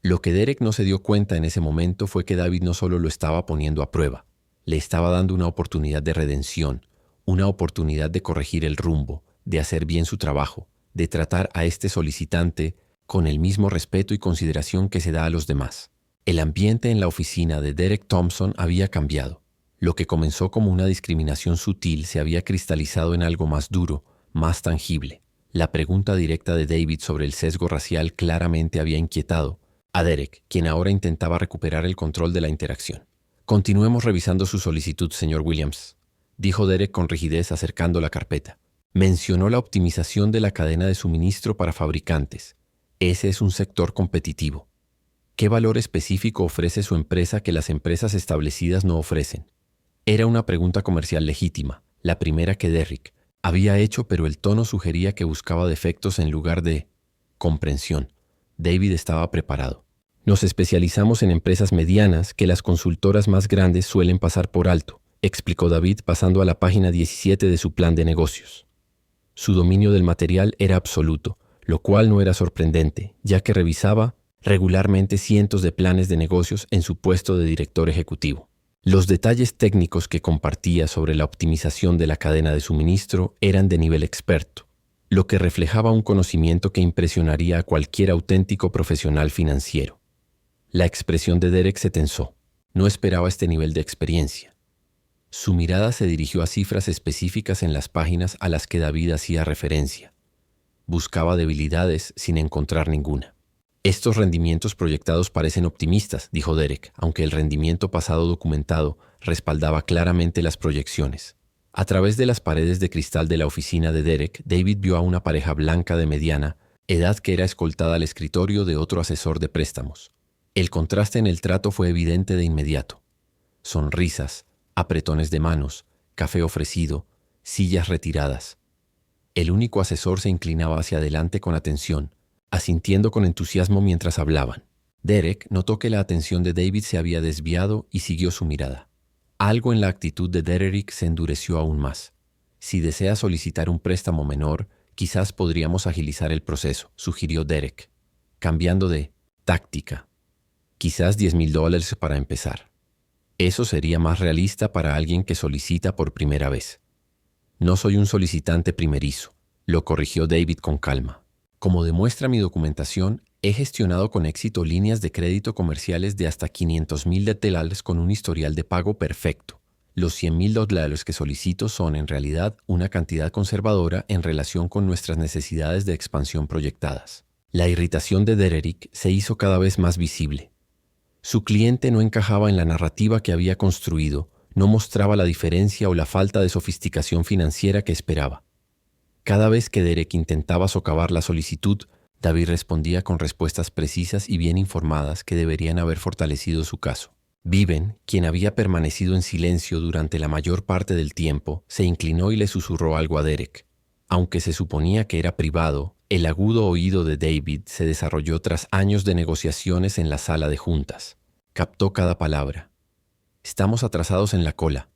Lo que Derek no se dio cuenta en ese momento fue que David no solo lo estaba poniendo a prueba, le estaba dando una oportunidad de redención, una oportunidad de corregir el rumbo, de hacer bien su trabajo, de tratar a este solicitante con el mismo respeto y consideración que se da a los demás. El ambiente en la oficina de Derek Thompson había cambiado. Lo que comenzó como una discriminación sutil se había cristalizado en algo más duro, más tangible. La pregunta directa de David sobre el sesgo racial claramente había inquietado a Derek, quien ahora intentaba recuperar el control de la interacción. «Continuemos revisando su solicitud, señor Williams», dijo Derek con rigidez acercando la carpeta. «Mencionó la optimización de la cadena de suministro para fabricantes. Ese es un sector competitivo. ¿Qué valor específico ofrece su empresa que las empresas establecidas no ofrecen?». Era una pregunta comercial legítima, la primera que Derrick había hecho, pero el tono sugería que buscaba defectos en lugar de comprensión. David estaba preparado. «Nos especializamos en empresas medianas que las consultoras más grandes suelen pasar por alto», explicó David pasando a la página 17 de su plan de negocios. Su dominio del material era absoluto, lo cual no era sorprendente, ya que revisaba regularmente cientos de planes de negocios en su puesto de director ejecutivo. Los detalles técnicos que compartía sobre la optimización de la cadena de suministro eran de nivel experto, lo que reflejaba un conocimiento que impresionaría a cualquier auténtico profesional financiero. La expresión de Derek se tensó. No esperaba este nivel de experiencia. Su mirada se dirigió a cifras específicas en las páginas a las que David hacía referencia. Buscaba debilidades sin encontrar ninguna. «Estos rendimientos proyectados parecen optimistas», dijo Derek, aunque el rendimiento pasado documentado respaldaba claramente las proyecciones. A través de las paredes de cristal de la oficina de Derek, David vio a una pareja blanca de mediana edad que era escoltada al escritorio de otro asesor de préstamos. El contraste en el trato fue evidente de inmediato. Sonrisas, apretones de manos, café ofrecido, sillas retiradas. El único asesor se inclinaba hacia adelante con atención, asintiendo con entusiasmo mientras hablaban. Derek notó que la atención de David se había desviado y siguió su mirada. Algo en la actitud de Derek se endureció aún más. Si desea solicitar un préstamo menor, quizás podríamos agilizar el proceso, sugirió Derek, cambiando de táctica. Quizás $10,000 para empezar. Eso sería más realista para alguien que solicita por primera vez. No soy un solicitante primerizo, lo corrigió David con calma. Como demuestra mi documentación, he gestionado con éxito líneas de crédito comerciales de hasta $500,000 con un historial de pago perfecto. Los $100,000 que solicito son en realidad una cantidad conservadora en relación con nuestras necesidades de expansión proyectadas. La irritación de Derek se hizo cada vez más visible. Su cliente no encajaba en la narrativa que había construido, no mostraba la diferencia o la falta de sofisticación financiera que esperaba. Cada vez que Derek intentaba socavar la solicitud, David respondía con respuestas precisas y bien informadas que deberían haber fortalecido su caso. Viven, quien había permanecido en silencio durante la mayor parte del tiempo, se inclinó y le susurró algo a Derek. Aunque se suponía que era privado, el agudo oído de David se desarrolló tras años de negociaciones en la sala de juntas. Captó cada palabra. Estamos atrasados en la cola.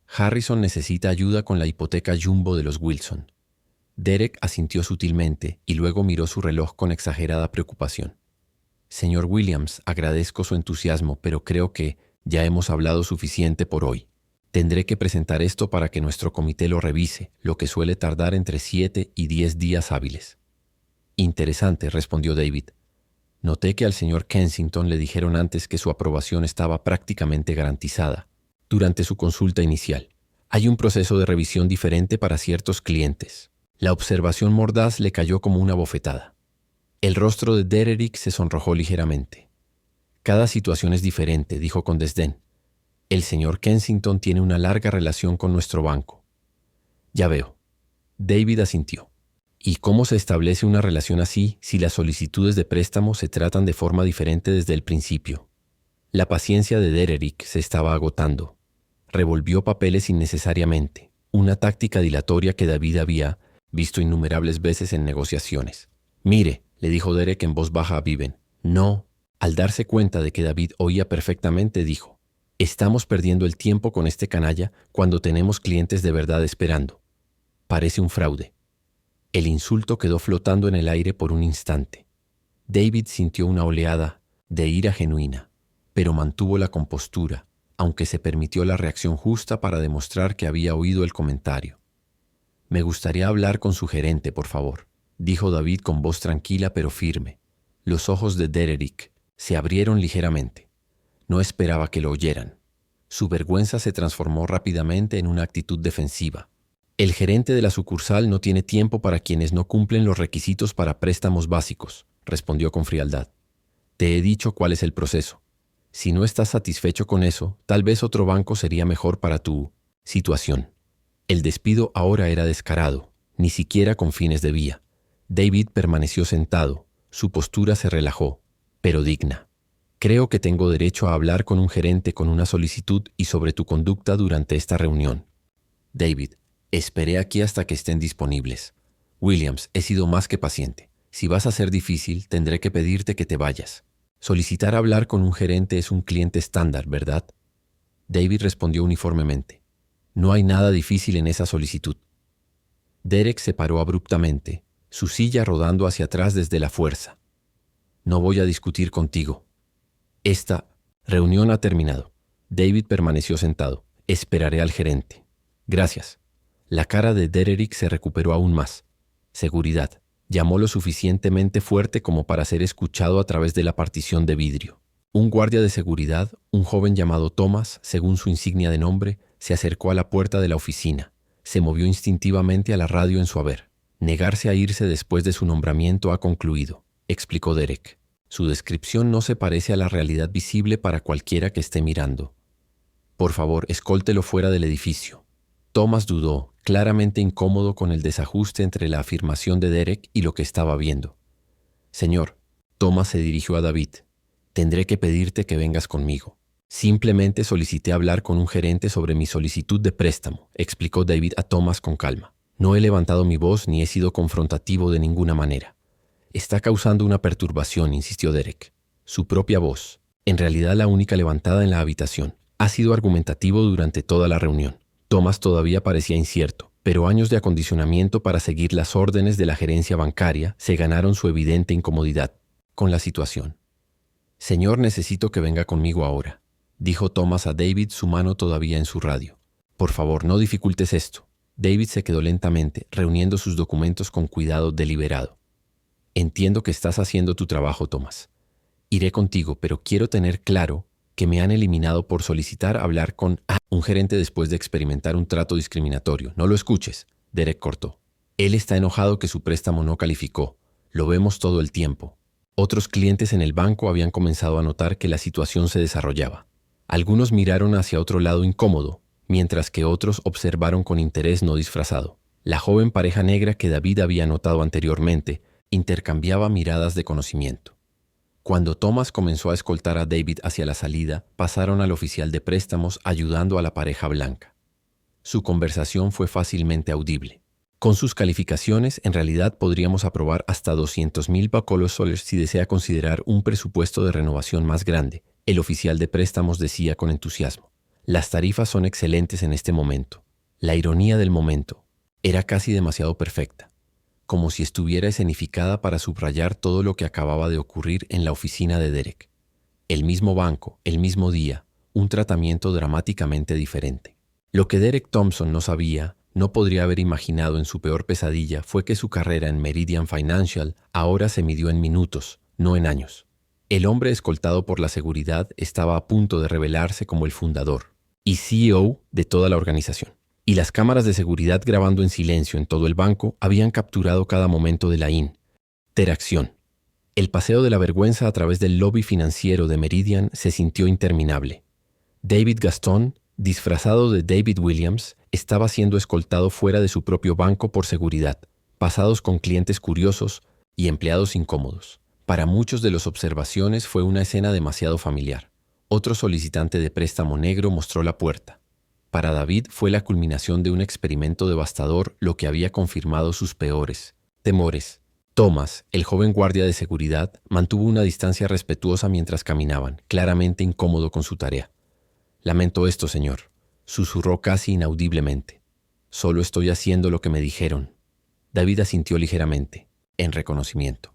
Harrison necesita ayuda con la hipoteca jumbo de los Wilson. Derek asintió sutilmente y luego miró su reloj con exagerada preocupación. Señor Williams, agradezco su entusiasmo, pero creo que ya hemos hablado suficiente por hoy. Tendré que presentar esto para que nuestro comité lo revise, lo que suele tardar entre 7 y 10 días hábiles. Interesante, respondió David. Noté que al señor Kensington le dijeron antes que su aprobación estaba prácticamente garantizada. Durante su consulta inicial, hay un proceso de revisión diferente para ciertos clientes. La observación mordaz le cayó como una bofetada. El rostro de Derek se sonrojó ligeramente. Cada situación es diferente, dijo con desdén. El señor Kensington tiene una larga relación con nuestro banco. Ya veo. David asintió. ¿Y cómo se establece una relación así si las solicitudes de préstamo se tratan de forma diferente desde el principio? La paciencia de Derek se estaba agotando. Revolvió papeles innecesariamente, una táctica dilatoria que David había visto innumerables veces en negociaciones. Mire, le dijo Derek en voz baja a Viven. No. Al darse cuenta de que David oía perfectamente, dijo, estamos perdiendo el tiempo con este canalla cuando tenemos clientes de verdad esperando. Parece un fraude. El insulto quedó flotando en el aire por un instante. David sintió una oleada de ira genuina, pero mantuvo la compostura, aunque se permitió la reacción justa para demostrar que había oído el comentario. Me gustaría hablar con su gerente, por favor, dijo David con voz tranquila pero firme. Los ojos de Derek se abrieron ligeramente. No esperaba que lo oyeran. Su vergüenza se transformó rápidamente en una actitud defensiva. El gerente de la sucursal no tiene tiempo para quienes no cumplen los requisitos para préstamos básicos, respondió con frialdad. Te he dicho cuál es el proceso. Si no estás satisfecho con eso, tal vez otro banco sería mejor para tu situación. El despido ahora era descarado, ni siquiera con fines de vía. David permaneció sentado, su postura se relajó, pero digna. Creo que tengo derecho a hablar con un gerente con una solicitud y sobre tu conducta durante esta reunión. David, esperé aquí hasta que estén disponibles. Williams, he sido más que paciente. Si vas a ser difícil, tendré que pedirte que te vayas. Solicitar hablar con un gerente es un cliente estándar, ¿verdad? David respondió uniformemente. No hay nada difícil en esa solicitud. Derek se paró abruptamente, su silla rodando hacia atrás desde la fuerza. No voy a discutir contigo. Esta reunión ha terminado. David permaneció sentado. Esperaré al gerente. Gracias. La cara de Derek se recuperó aún más. Seguridad. Llamó lo suficientemente fuerte como para ser escuchado a través de la partición de vidrio. Un guardia de seguridad, un joven llamado Thomas, según su insignia de nombre, se acercó a la puerta de la oficina. Se movió instintivamente a la radio en su haber. Negarse a irse después de su nombramiento ha concluido, explicó Derek. Su descripción no se parece a la realidad visible para cualquiera que esté mirando. Por favor, escóltelo fuera del edificio. Thomas dudó, claramente incómodo con el desajuste entre la afirmación de Derek y lo que estaba viendo. Señor, Thomas se dirigió a David. Tendré que pedirte que vengas conmigo. Simplemente solicité hablar con un gerente sobre mi solicitud de préstamo, explicó David a Thomas con calma. No he levantado mi voz ni he sido confrontativo de ninguna manera. Está causando una perturbación, insistió Derek. Su propia voz, en realidad la única levantada en la habitación. Ha sido argumentativo durante toda la reunión. Thomas todavía parecía incierto, pero años de acondicionamiento para seguir las órdenes de la gerencia bancaria se ganaron su evidente incomodidad con la situación. «Señor, necesito que venga conmigo ahora», dijo Thomas a David, su mano todavía en su radio. «Por favor, no dificultes esto». David se quedó lentamente, reuniendo sus documentos con cuidado deliberado. «Entiendo que estás haciendo tu trabajo, Thomas. Iré contigo, pero quiero tener claro que me han eliminado por solicitar hablar con un gerente después de experimentar un trato discriminatorio. No lo escuches», Derek cortó. «Él está enojado que su préstamo no calificó. Lo vemos todo el tiempo». Otros clientes en el banco habían comenzado a notar que la situación se desarrollaba. Algunos miraron hacia otro lado incómodo, mientras que otros observaron con interés no disfrazado. La joven pareja negra que David había notado anteriormente intercambiaba miradas de conocimiento. Cuando Thomas comenzó a escoltar a David hacia la salida, pasaron al oficial de préstamos ayudando a la pareja blanca. Su conversación fue fácilmente audible. «Con sus calificaciones, en realidad podríamos aprobar hasta $200,000 si desea considerar un presupuesto de renovación más grande», el oficial de préstamos decía con entusiasmo. «Las tarifas son excelentes en este momento». La ironía del momento era casi demasiado perfecta, como si estuviera escenificada para subrayar todo lo que acababa de ocurrir en la oficina de Derek. El mismo banco, el mismo día, un tratamiento dramáticamente diferente. Lo que Derek Thompson no sabía, no podría haber imaginado en su peor pesadilla, fue que su carrera en Meridian Financial ahora se midió en minutos, no en años. El hombre escoltado por la seguridad estaba a punto de revelarse como el fundador y CEO de toda la organización. Y las cámaras de seguridad grabando en silencio en todo el banco habían capturado cada momento de la interacción. El paseo de la vergüenza a través del lobby financiero de Meridian se sintió interminable. David Gaston, disfrazado de David Williams, estaba siendo escoltado fuera de su propio banco por seguridad, pasados con clientes curiosos y empleados incómodos. Para muchos de los observaciones fue una escena demasiado familiar. Otro solicitante de préstamo negro mostró la puerta. Para David fue la culminación de un experimento devastador, lo que había confirmado sus peores temores. Thomas, el joven guardia de seguridad, mantuvo una distancia respetuosa mientras caminaban, claramente incómodo con su tarea. «Lamento esto, señor», susurró casi inaudiblemente. «Solo estoy haciendo lo que me dijeron». David asintió ligeramente, en reconocimiento.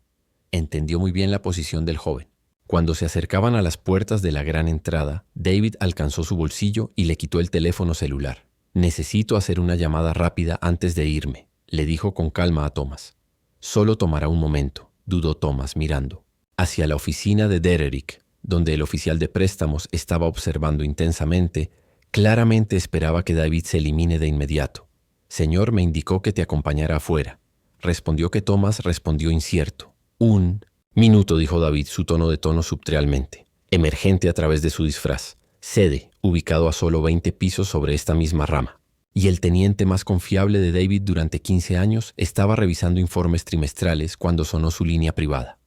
Entendió muy bien la posición del joven. Cuando se acercaban a las puertas de la gran entrada, David alcanzó su bolsillo y le quitó el teléfono celular. «Necesito hacer una llamada rápida antes de irme», le dijo con calma a Thomas. «Solo tomará un momento», dudó Thomas mirando hacia la oficina de Derek, donde el oficial de préstamos estaba observando intensamente. Claramente esperaba que David se elimine de inmediato. «Señor, me indicó que te acompañara afuera», respondió que Thomas respondió incierto. «Un minuto», dijo David, su tono de tono subtlemente, emergente a través de su disfraz. «Sede, ubicado a solo 20 pisos sobre esta misma rama». Y el teniente más confiable de David durante 15 años estaba revisando informes trimestrales cuando sonó su línea privada.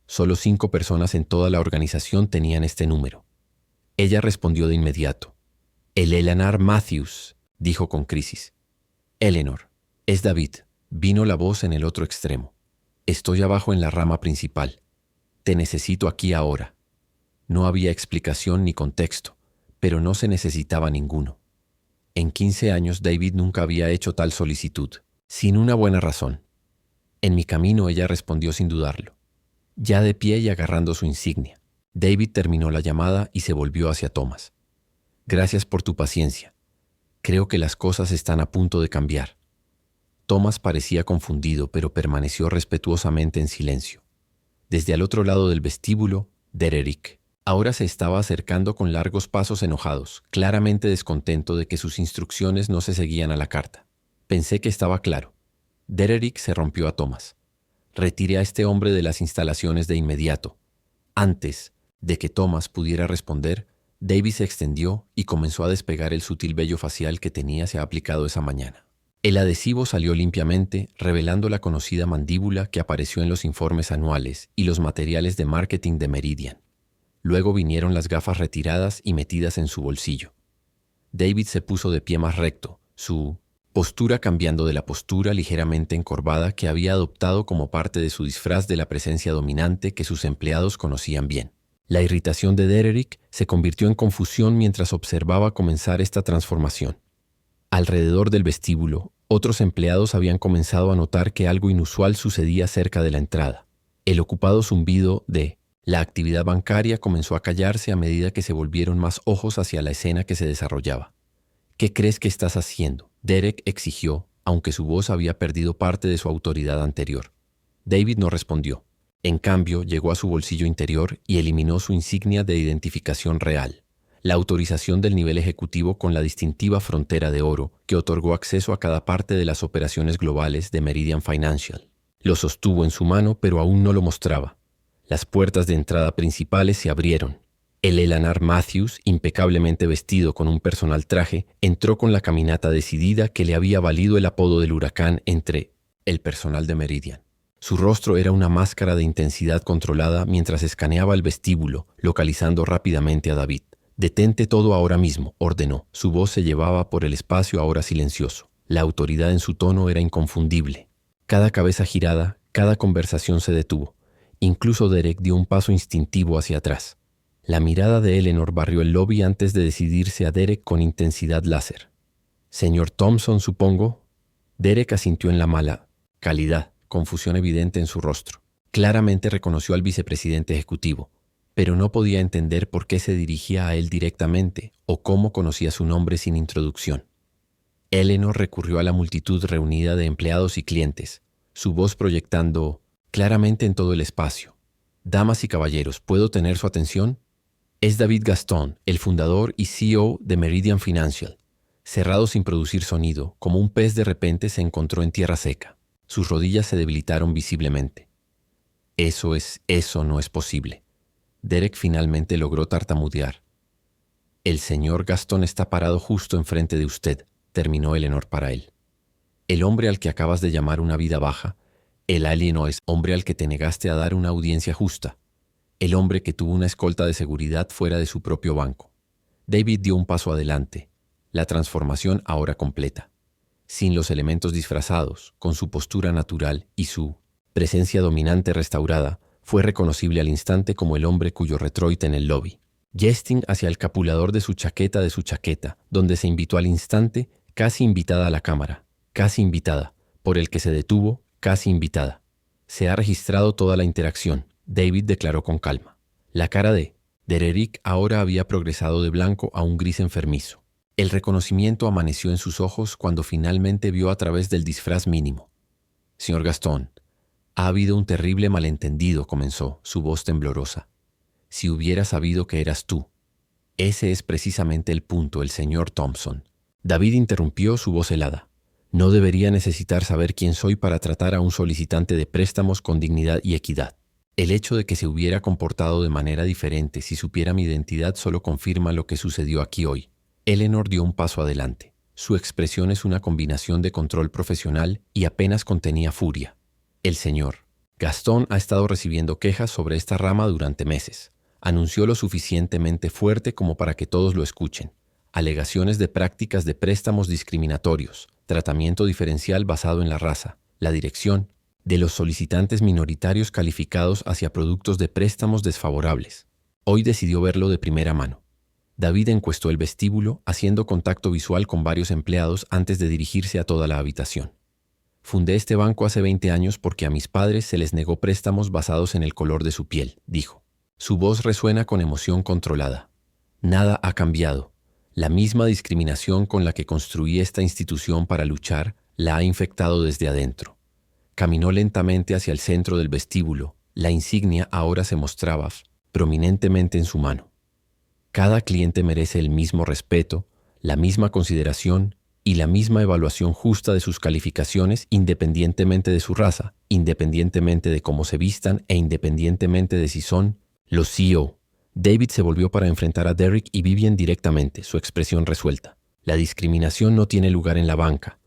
Solo 5 personas en toda la organización tenían este número. Ella respondió de inmediato. «El Eleanor Matthews», dijo con crisis. «Eleanor, es David», vino la voz en el otro extremo. «Estoy abajo en la rama principal. Te necesito aquí ahora». No había explicación ni contexto, pero no se necesitaba ninguno. En 15 años David nunca había hecho tal solicitud, sin una buena razón. «En mi camino», ella respondió sin dudarlo. Ya de pie y agarrando su insignia, David terminó la llamada y se volvió hacia Thomas. «Gracias por tu paciencia. Creo que las cosas están a punto de cambiar». Thomas parecía confundido, pero permaneció respetuosamente en silencio. Desde al otro lado del vestíbulo, Derek ahora se estaba acercando con largos pasos enojados, claramente descontento de que sus instrucciones no se seguían a la carta. «Pensé que estaba claro». Derek se rompió a Thomas. «Retire a este hombre de las instalaciones de inmediato». Antes de que Thomas pudiera responder, David se extendió y comenzó a despegar el sutil vello facial que se ha aplicado esa mañana. El adhesivo salió limpiamente, revelando la conocida mandíbula que apareció en los informes anuales y los materiales de marketing de Meridian. Luego vinieron las gafas retiradas y metidas en su bolsillo. David se puso de pie más recto, su postura cambiando de la postura ligeramente encorvada que había adoptado como parte de su disfraz de la presencia dominante que sus empleados conocían bien. La irritación de Derek se convirtió en confusión mientras observaba comenzar esta transformación. Alrededor del vestíbulo, otros empleados habían comenzado a notar que algo inusual sucedía cerca de la entrada. El ocupado zumbido de la actividad bancaria comenzó a callarse a medida que se volvieron más ojos hacia la escena que se desarrollaba. ¿Qué crees que estás haciendo?, Derek exigió, aunque su voz había perdido parte de su autoridad anterior. David no respondió. En cambio, llegó a su bolsillo interior y eliminó su insignia de identificación real, la autorización del nivel ejecutivo con la distintiva frontera de oro que otorgó acceso a cada parte de las operaciones globales de Meridian Financial. Lo sostuvo en su mano, pero aún no lo mostraba. Las puertas de entrada principales se abrieron. El Eleanor Matthews, impecablemente vestido con un personal traje, entró con la caminata decidida que le había valido el apodo del huracán entre el personal de Meridian. Su rostro era una máscara de intensidad controlada mientras escaneaba el vestíbulo, localizando rápidamente a David. «Detente todo ahora mismo», ordenó. Su voz se llevaba por el espacio ahora silencioso. La autoridad en su tono era inconfundible. Cada cabeza girada, cada conversación se detuvo. Incluso Derek dio un paso instintivo hacia atrás. La mirada de Eleanor barrió el lobby antes de decidirse a Derek con intensidad láser. «Señor Thompson, supongo». Derek asintió en la mala calidad, confusión evidente en su rostro. Claramente reconoció al vicepresidente ejecutivo, pero no podía entender por qué se dirigía a él directamente o cómo conocía su nombre sin introducción. Eleanor recurrió a la multitud reunida de empleados y clientes, su voz proyectando claramente en todo el espacio. «Damas y caballeros, ¿puedo tener su atención? Es David Gaston, el fundador y CEO de Meridian Financial». Cerrado sin producir sonido, como un pez de repente se encontró en tierra seca. Sus rodillas se debilitaron visiblemente. Eso no es posible. Derek finalmente logró tartamudear. «El señor Gaston está parado justo enfrente de usted», terminó Eleanor para él. «El hombre al que acabas de llamar una vida baja, el alieno es hombre al que te negaste a dar una audiencia justa, el hombre que tuvo una escolta de seguridad fuera de su propio banco». David dio un paso adelante, la transformación ahora completa. Sin los elementos disfrazados, con su postura natural y su presencia dominante restaurada, fue reconocible al instante como el hombre cuyo retroite en el lobby. Gesting hacia el capulador de su chaqueta, donde se invitó al instante, casi invitada a la cámara, casi invitada, por el que se detuvo, casi invitada. «Se ha registrado toda la interacción», David declaró con calma. La cara de Derek ahora había progresado de blanco a un gris enfermizo. El reconocimiento amaneció en sus ojos cuando finalmente vio a través del disfraz mínimo. «Señor Gaston, ha habido un terrible malentendido», comenzó, su voz temblorosa. «Si hubiera sabido que eras tú». «Ese es precisamente el punto, el señor Thompson». David interrumpió, su voz helada. «No debería necesitar saber quién soy para tratar a un solicitante de préstamos con dignidad y equidad. El hecho de que se hubiera comportado de manera diferente si supiera mi identidad solo confirma lo que sucedió aquí hoy». Eleanor dio un paso adelante. Su expresión es una combinación de control profesional y apenas contenía furia. «El señor Gaston ha estado recibiendo quejas sobre esta rama durante meses», anunció lo suficientemente fuerte como para que todos lo escuchen. «Alegaciones de prácticas de préstamos discriminatorios, tratamiento diferencial basado en la raza, la dirección de los solicitantes minoritarios calificados hacia productos de préstamos desfavorables». Hoy decidió verlo de primera mano. David encuestó el vestíbulo, haciendo contacto visual con varios empleados antes de dirigirse a toda la habitación. «Fundé este banco hace 20 años porque a mis padres se les negó préstamos basados en el color de su piel», dijo. Su voz resuena con emoción controlada. «Nada ha cambiado. La misma discriminación con la que construí esta institución para luchar la ha infectado desde adentro». Caminó lentamente hacia el centro del vestíbulo. La insignia ahora se mostraba prominentemente en su mano. «Cada cliente merece el mismo respeto, la misma consideración y la misma evaluación justa de sus calificaciones independientemente de su raza, independientemente de cómo se vistan e independientemente de si son los CEO». David se volvió para enfrentar a Derek y Vivian directamente, su expresión resuelta. «La discriminación no tiene lugar en la banca,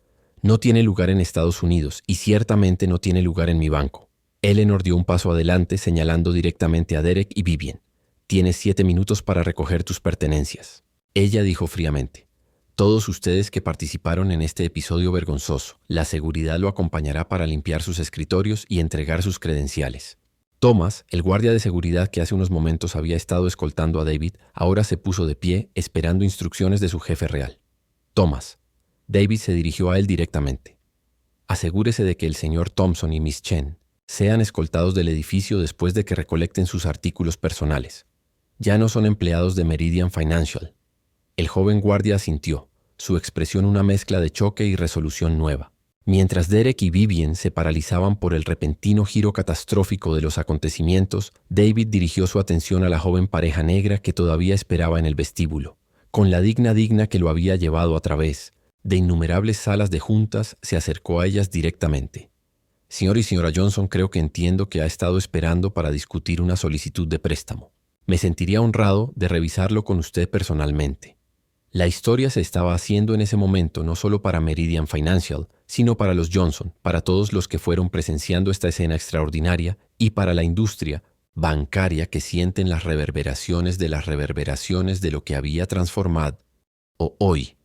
no tiene lugar en Estados Unidos y ciertamente no tiene lugar en mi banco». Eleanor dio un paso adelante señalando directamente a Derek y Vivian. «Tienes 7 minutos para recoger tus pertenencias». Ella dijo fríamente. «Todos ustedes que participaron en este episodio vergonzoso, la seguridad lo acompañará para limpiar sus escritorios y entregar sus credenciales». Thomas, el guardia de seguridad que hace unos momentos había estado escoltando a David, ahora se puso de pie esperando instrucciones de su jefe real. Thomas. David se dirigió a él directamente. Asegúrese de que el señor Thompson y Miss Chen sean escoltados del edificio después de que recolecten sus artículos personales. Ya no son empleados de Meridian Financial. El joven guardia asintió, su expresión una mezcla de choque y resolución nueva. Mientras Derek y Vivian se paralizaban por el repentino giro catastrófico de los acontecimientos, David dirigió su atención a la joven pareja negra que todavía esperaba en el vestíbulo. Con la digna que lo había llevado a través de innumerables salas de juntas, se acercó a ellas directamente. Señor y señora Johnson, creo que entiendo que ha estado esperando para discutir una solicitud de préstamo. Me sentiría honrado de revisarlo con usted personalmente. La historia se estaba haciendo en ese momento no solo para Meridian Financial, sino para los Johnson, para todos los que fueron presenciando esta escena extraordinaria y para la industria bancaria que sienten las reverberaciones de lo que había transformado hoy.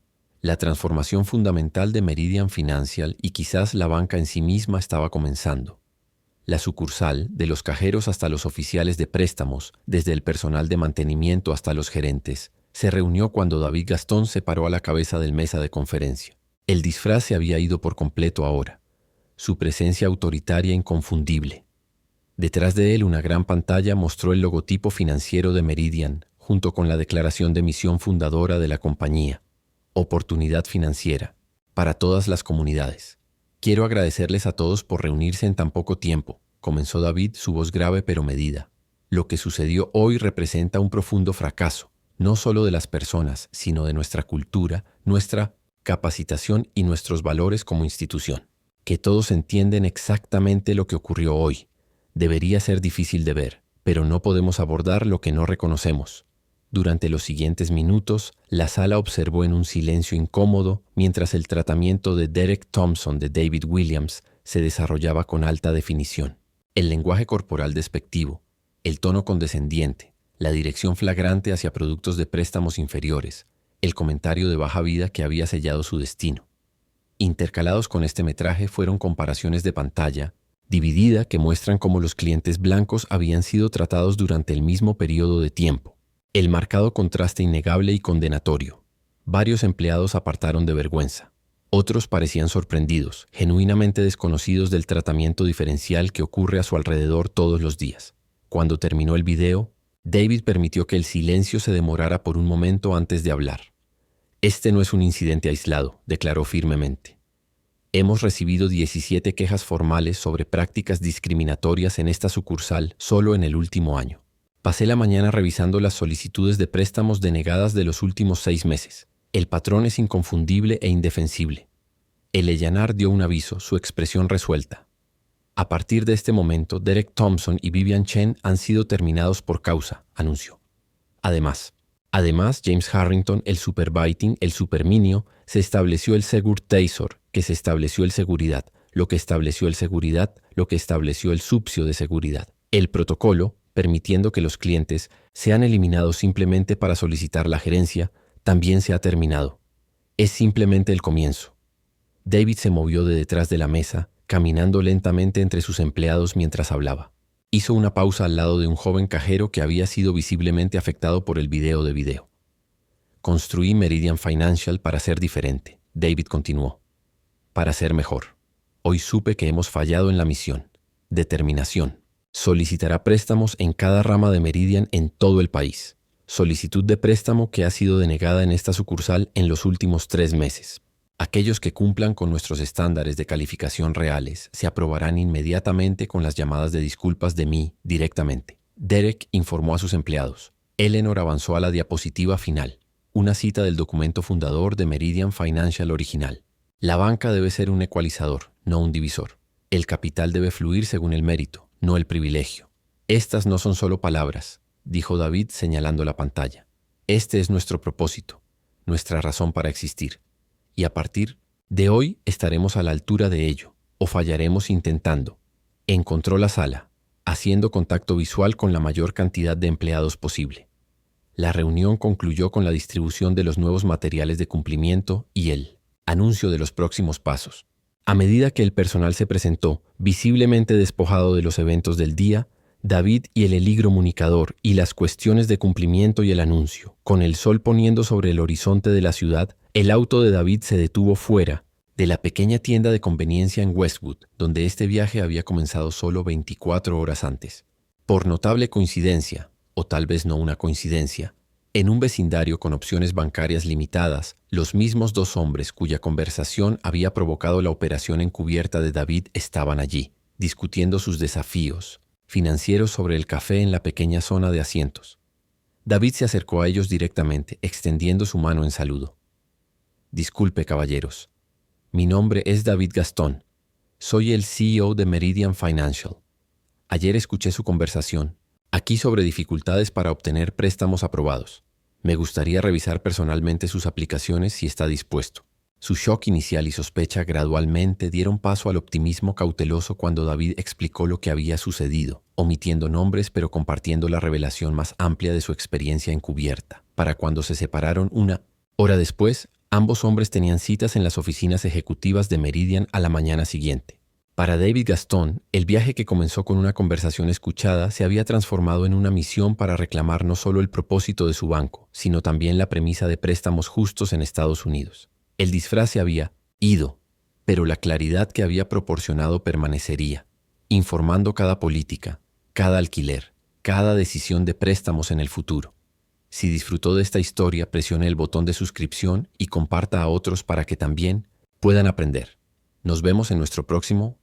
La transformación fundamental de Meridian Financial y quizás la banca en sí misma estaba comenzando. La sucursal, de los cajeros hasta los oficiales de préstamos, desde el personal de mantenimiento hasta los gerentes, se reunió cuando David Gastón se paró a la cabeza del mesa de conferencia. El disfraz se había ido por completo ahora. Su presencia autoritaria inconfundible. Detrás de él una gran pantalla mostró el logotipo financiero de Meridian, junto con la declaración de misión fundadora de la compañía. Oportunidad financiera, para todas las comunidades. Quiero agradecerles a todos por reunirse en tan poco tiempo, comenzó David, su voz grave pero medida. Lo que sucedió hoy representa un profundo fracaso, no solo de las personas, sino de nuestra cultura, nuestra capacitación y nuestros valores como institución. Que todos entienden exactamente lo que ocurrió hoy. Debería ser difícil de ver, pero no podemos abordar lo que no reconocemos. Durante los siguientes minutos, la sala observó en un silencio incómodo mientras el tratamiento de Derek Thompson de David Williams se desarrollaba con alta definición. El lenguaje corporal despectivo, el tono condescendiente, la dirección flagrante hacia productos de préstamos inferiores, el comentario de baja vida que había sellado su destino. Intercalados con este metraje fueron comparaciones de pantalla, dividida, que muestran cómo los clientes blancos habían sido tratados durante el mismo periodo de tiempo. El marcado contraste innegable y condenatorio. Varios empleados apartaron de vergüenza. Otros parecían sorprendidos, genuinamente desconocidos del tratamiento diferencial que ocurre a su alrededor todos los días. Cuando terminó el video, David permitió que el silencio se demorara por un momento antes de hablar. Este no es un incidente aislado, declaró firmemente. Hemos recibido 17 quejas formales sobre prácticas discriminatorias en esta sucursal solo en el último año. Pasé la mañana revisando las solicitudes de préstamos denegadas de los últimos 6 meses. El patrón es inconfundible e indefensible. El Ellanar dio un aviso, su expresión resuelta. A partir de este momento, Derek Thompson y Vivian Chen han sido terminados por causa, anunció. Además, James Harrington, el Superbiting, el Superminio, se estableció el Segur Tasor, que se estableció el Seguridad, lo que estableció el Seguridad, lo que estableció el Subsio de Seguridad. El protocolo, permitiendo que los clientes sean eliminados simplemente para solicitar la gerencia, también se ha terminado. Es simplemente el comienzo. David se movió de detrás de la mesa, caminando lentamente entre sus empleados mientras hablaba. Hizo una pausa al lado de un joven cajero que había sido visiblemente afectado por el video. Construí Meridian Financial para ser diferente, David continuó. Para ser mejor. Hoy supe que hemos fallado en la misión. Determinación. Solicitará préstamos en cada rama de Meridian en todo el país. Solicitud de préstamo que ha sido denegada en esta sucursal en los últimos 3 meses. Aquellos que cumplan con nuestros estándares de calificación reales se aprobarán inmediatamente con las llamadas de disculpas de mí directamente. Derek informó a sus empleados. Eleanor avanzó a la diapositiva final, una cita del documento fundador de Meridian Financial original. La banca debe ser un ecualizador, no un divisor. El capital debe fluir según el mérito, no el privilegio. Estas no son solo palabras, dijo David señalando la pantalla. Este es nuestro propósito, nuestra razón para existir. Y a partir de hoy estaremos a la altura de ello, o fallaremos intentando. Encontró la sala, haciendo contacto visual con la mayor cantidad de empleados posible. La reunión concluyó con la distribución de los nuevos materiales de cumplimiento y el anuncio de los próximos pasos. A medida que el personal se presentó, visiblemente despojado de los eventos del día, David y el comunicador y las cuestiones de cumplimiento y el anuncio. Con el sol poniendo sobre el horizonte de la ciudad, el auto de David se detuvo fuera de la pequeña tienda de conveniencia en Westwood, donde este viaje había comenzado solo 24 horas antes. Por notable coincidencia, o tal vez no una coincidencia, en un vecindario con opciones bancarias limitadas, los mismos dos hombres cuya conversación había provocado la operación encubierta de David estaban allí, discutiendo sus desafíos financieros sobre el café en la pequeña zona de asientos. David se acercó a ellos directamente, extendiendo su mano en saludo. «Disculpe, caballeros. Mi nombre es David Gastón. Soy el CEO de Meridian Financial. Ayer escuché su conversación, aquí sobre dificultades para obtener préstamos aprobados. Me gustaría revisar personalmente sus aplicaciones si está dispuesto». Su shock inicial y sospecha gradualmente dieron paso al optimismo cauteloso cuando David explicó lo que había sucedido, omitiendo nombres pero compartiendo la revelación más amplia de su experiencia encubierta. Para cuando se separaron una hora después, ambos hombres tenían citas en las oficinas ejecutivas de Meridian a la mañana siguiente. Para David Gastón, el viaje que comenzó con una conversación escuchada se había transformado en una misión para reclamar no solo el propósito de su banco, sino también la premisa de préstamos justos en Estados Unidos. El disfraz se había ido, pero la claridad que había proporcionado permanecería, informando cada política, cada alquiler, cada decisión de préstamos en el futuro. Si disfrutó de esta historia, presione el botón de suscripción y comparta a otros para que también puedan aprender. Nos vemos en nuestro próximo